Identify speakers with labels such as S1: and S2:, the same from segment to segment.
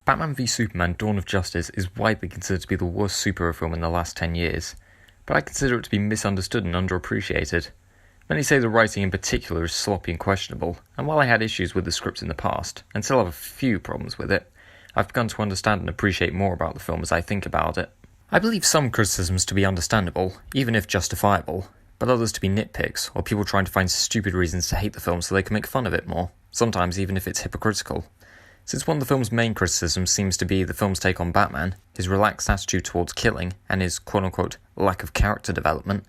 S1: Batman v Superman: Dawn of Justice is widely considered to be the worst superhero film in the last 10 years, but I consider it to be misunderstood and underappreciated. Many say the writing in particular is sloppy and questionable, and while I had issues with the script in the past, and still have a few problems with it, I've begun to understand and appreciate more about the film as I think about it. I believe some criticisms to be understandable, even if justifiable, but others to be nitpicks, or people trying to find stupid reasons to hate the film so they can make fun of it more, sometimes even if it's hypocritical. Since one of the film's main criticisms seems to be the film's take on Batman, his relaxed attitude towards killing, and his quote-unquote lack of character development,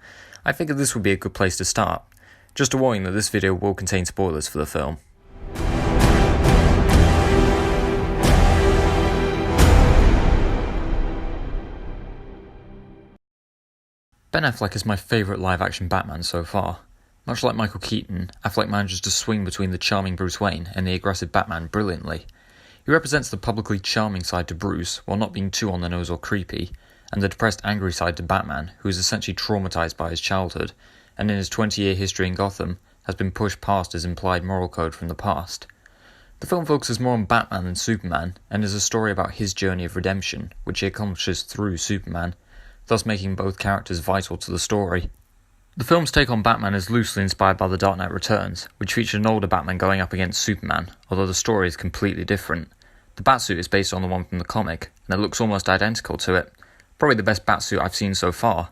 S1: I figured this would be a good place to start. Just a warning that this video will contain spoilers for the film. Ben Affleck is my favourite live-action Batman so far. Much like Michael Keaton, Affleck manages to swing between the charming Bruce Wayne and the aggressive Batman brilliantly. He represents the publicly charming side to Bruce, while not being too on the nose or creepy, and the depressed, angry side to Batman, who is essentially traumatised by his childhood, and in his 20-year history in Gotham, has been pushed past his implied moral code from the past. The film focuses more on Batman than Superman, and is a story about his journey of redemption, which he accomplishes through Superman, thus making both characters vital to the story. The film's take on Batman is loosely inspired by The Dark Knight Returns, which featured an older Batman going up against Superman, although the story is completely different. The Batsuit is based on the one from the comic, and it looks almost identical to it. Probably the best Batsuit I've seen so far.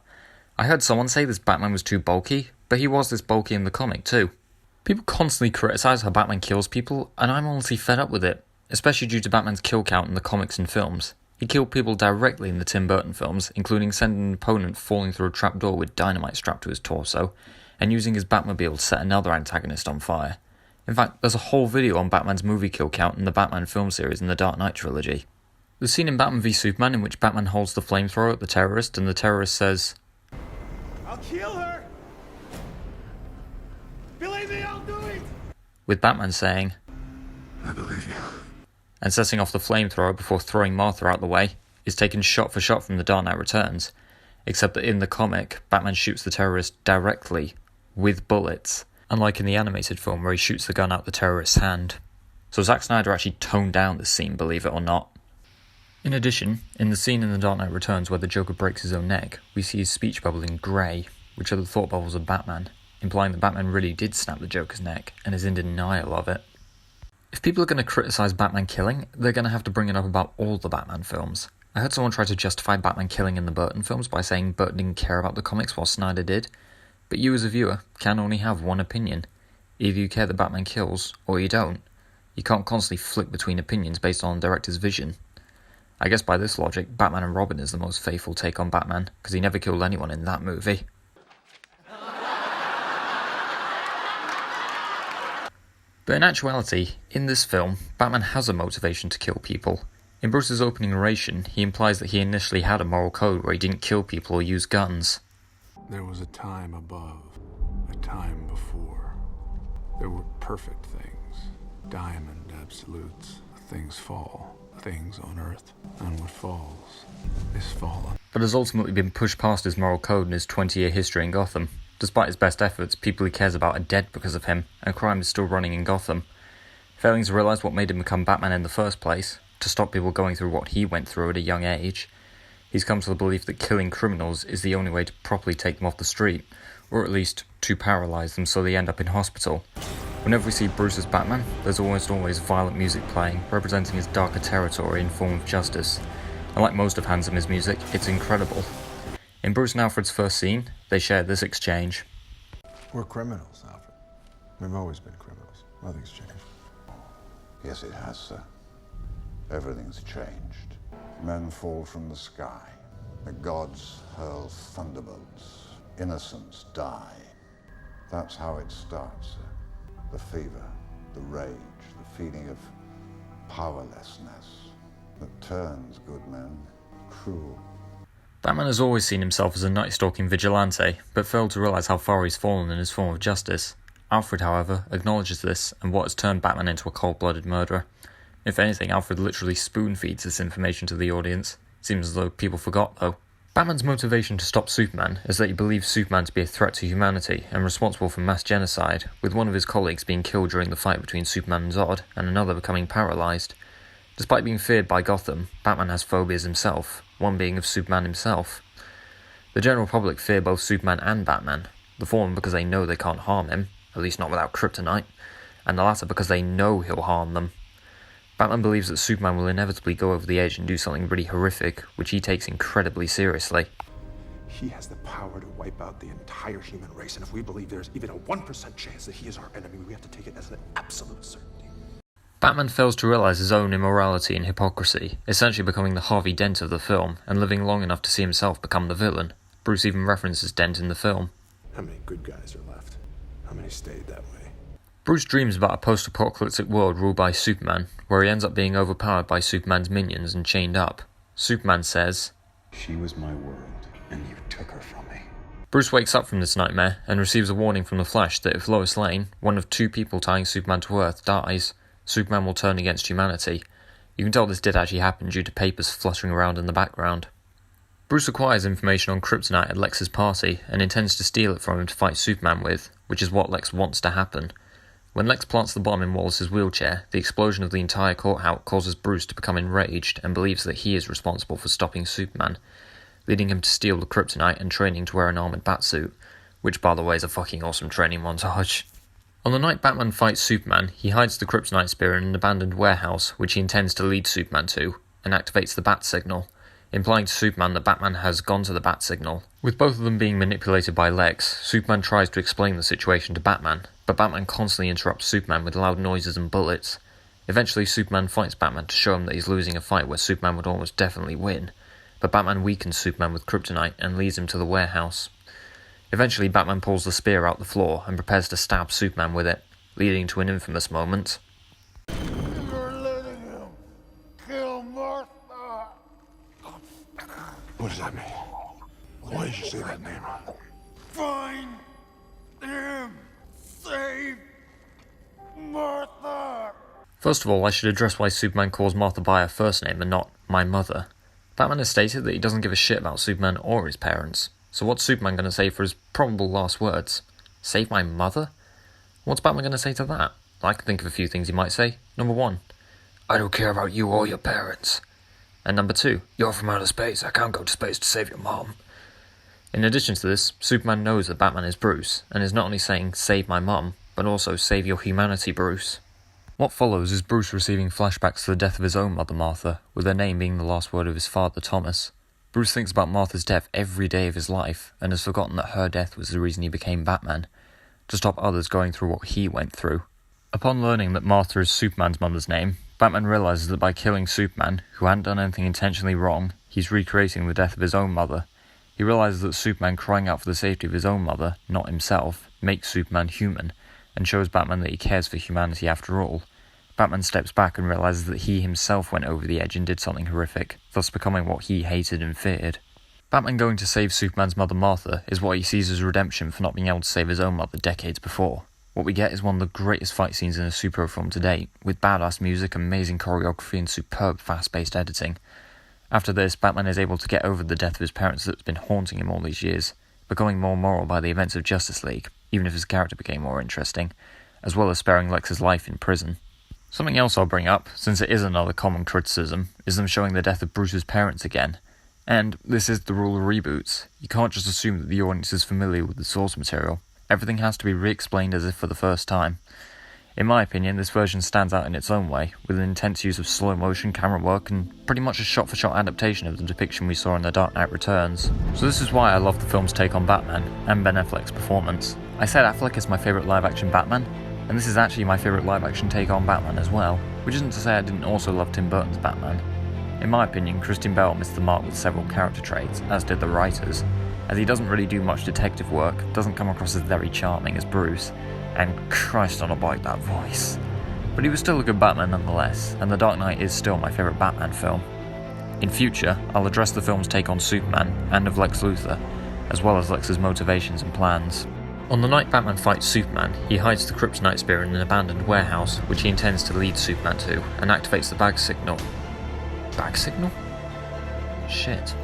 S1: I heard someone say this Batman was too bulky, but he was this bulky in the comic too. People constantly criticise how Batman kills people, and I'm honestly fed up with it, especially due to Batman's kill count in the comics and films. He killed people directly in the Tim Burton films, including sending an opponent falling through a trapdoor with dynamite strapped to his torso, and using his Batmobile to set another antagonist on fire. In fact, there's a whole video on Batman's movie kill count in the Batman film series in the Dark Knight trilogy. The scene in Batman v Superman in which Batman holds the flamethrower at the terrorist and the terrorist says,
S2: "I'll kill her! Believe me, I'll do it!"
S1: with Batman saying,
S3: "I believe you,"
S1: and setting off the flamethrower before throwing Martha out the way, is taken shot for shot from The Dark Knight Returns, except that in the comic, Batman shoots the terrorist directly, with bullets, unlike in the animated film where he shoots the gun out the terrorist's hand. So Zack Snyder actually toned down this scene, believe it or not. In addition, in the scene in The Dark Knight Returns where the Joker breaks his own neck, we see his speech bubble in grey, which are the thought bubbles of Batman, implying that Batman really did snap the Joker's neck and is in denial of it. If people are going to criticise Batman killing, they're going to have to bring it up about all the Batman films. I heard someone try to justify Batman killing in the Burton films by saying Burton didn't care about the comics while Snyder did, but you as a viewer can only have one opinion. Either you care that Batman kills, or you don't. You can't constantly flick between opinions based on the director's vision. I guess by this logic, Batman and Robin is the most faithful take on Batman, because he never killed anyone in that movie. But in actuality, in this film, Batman has a motivation to kill people. In Bruce's opening narration, he implies that he initially had a moral code where he didn't kill people or use guns.
S3: There was a time above, a time before. There were perfect things, diamond absolutes. Things fall, things on earth, and what falls is fallen.
S1: But has ultimately been pushed past his moral code in his 20-year history in Gotham. Despite his best efforts, people he cares about are dead because of him, and crime is still running in Gotham. Failing to realise what made him become Batman in the first place, to stop people going through what he went through at a young age, he's come to the belief that killing criminals is the only way to properly take them off the street, or at least to paralyse them so they end up in hospital. Whenever we see Bruce as Batman, there's almost always violent music playing, representing his darker territory in form of justice. And like most of Hans Zimmer's music, it's incredible. In Bruce and Alfred's first scene, they share this exchange.
S4: "We're criminals, Alfred. We've always been criminals. Nothing's changed."
S5: Yes, it has, sir. Everything's changed. Men fall from the sky. The gods hurl thunderbolts. Innocents die. That's how it starts, sir. The fever, the rage, the feeling of powerlessness that turns good men cruel.
S1: Batman has always seen himself as a night-stalking vigilante, but failed to realise how far he's fallen in his form of justice. Alfred, however, acknowledges this and what has turned Batman into a cold-blooded murderer. If anything, Alfred literally spoon-feeds this information to the audience. Seems as though people forgot, though. Batman's motivation to stop Superman is that he believes Superman to be a threat to humanity and responsible for mass genocide, with one of his colleagues being killed during the fight between Superman and Zod, and another becoming paralysed. Despite being feared by Gotham, Batman has phobias himself, one being of Superman himself. The general public fear both Superman and Batman, the former because they know they can't harm him, at least not without kryptonite, and the latter because they know he'll harm them. Batman believes that Superman will inevitably go over the edge and do something really horrific, which he takes incredibly seriously.
S6: He has the power to wipe out the entire human race, and if we believe there's even a 1% chance that he is our enemy, we have to take it as an absolute certainty.
S1: Batman fails to realise his own immorality and hypocrisy, essentially becoming the Harvey Dent of the film, and living long enough to see himself become the villain. Bruce even references Dent in the film.
S6: How many good guys are left? How many stayed that way?
S1: Bruce dreams about a post-apocalyptic world ruled by Superman, where he ends up being overpowered by Superman's minions and chained up. Superman says,
S7: "She was my world, and you took her from me."
S1: Bruce wakes up from this nightmare and receives a warning from the Flash that if Lois Lane, one of two people tying Superman to Earth, dies, Superman will turn against humanity. You can tell this did actually happen due to papers fluttering around in the background. Bruce acquires information on kryptonite at Lex's party and intends to steal it from him to fight Superman with, which is what Lex wants to happen. When Lex plants the bomb in Wallace's wheelchair, the explosion of the entire courthouse causes Bruce to become enraged and believes that he is responsible for stopping Superman, leading him to steal the kryptonite and training to wear an armoured batsuit, which by the way is a fucking awesome training montage. On the night Batman fights Superman, he hides the kryptonite spear in an abandoned warehouse, which he intends to lead Superman to, and activates the bat signal, implying to Superman that Batman has gone to the bat signal. With both of them being manipulated by Lex, Superman tries to explain the situation to Batman, but Batman constantly interrupts Superman with loud noises and bullets. Eventually, Superman fights Batman to show him that he's losing a fight where Superman would almost definitely win, but Batman weakens Superman with kryptonite and leads him to the warehouse. Eventually, Batman pulls the spear out the floor and prepares to stab Superman with it, leading to an infamous moment.
S2: You're letting him kill Martha.
S3: What does that mean? Why did you say that name?
S2: Find him. Save Martha.
S1: First of all, I should address why Superman calls Martha by her first name and not my mother. Batman has stated that he doesn't give a shit about Superman or his parents, so what's Superman going to say for his probable last words? Save my mother? What's Batman going to say to that? I can think of a few things he might say. Number 1, I don't care about you or your parents. And number 2, you're from outer space, I can't go to space to save your mom. In addition to this, Superman knows that Batman is Bruce, and is not only saying, save my mum, but also, save your humanity, Bruce. What follows is Bruce receiving flashbacks to the death of his own mother, Martha, with her name being the last word of his father, Thomas. Bruce thinks about Martha's death every day of his life, and has forgotten that her death was the reason he became Batman, to stop others going through what he went through. Upon learning that Martha is Superman's mother's name, Batman realises that by killing Superman, who hadn't done anything intentionally wrong, he's recreating the death of his own mother. He realises that Superman crying out for the safety of his own mother, not himself, makes Superman human, and shows Batman that he cares for humanity after all. Batman steps back and realises that he himself went over the edge and did something horrific, thus becoming what he hated and feared. Batman going to save Superman's mother Martha is what he sees as redemption for not being able to save his own mother decades before. What we get is one of the greatest fight scenes in a superhero film to date, with badass music, amazing choreography and superb fast-paced editing. After this, Batman is able to get over the death of his parents that's been haunting him all these years, becoming more moral by the events of Justice League, even if his character became more interesting, as well as sparing Lex's life in prison. Something else I'll bring up, since it is another common criticism, is them showing the death of Bruce's parents again. And this is the rule of reboots. You can't just assume that the audience is familiar with the source material. Everything has to be re-explained as if for the first time. In my opinion, this version stands out in its own way, with an intense use of slow motion camera work and pretty much a shot-for-shot adaptation of the depiction we saw in The Dark Knight Returns. So this is why I love the film's take on Batman, and Ben Affleck's performance. I said Affleck is my favourite live-action Batman, and this is actually my favourite live-action take on Batman as well, which isn't to say I didn't also love Tim Burton's Batman. In my opinion, Christian Bale missed the mark with several character traits, as did the writers, as he doesn't really do much detective work, doesn't come across as very charming as Bruce, and Christ on a bike, that voice. But he was still a good Batman nonetheless, and The Dark Knight is still my favourite Batman film. In future, I'll address the film's take on Superman, and of Lex Luthor, as well as Lex's motivations and plans. On the night Batman fights Superman, he hides the kryptonite spear in an abandoned warehouse, which he intends to lead Superman to, and activates the bag signal. Bag signal? Shit.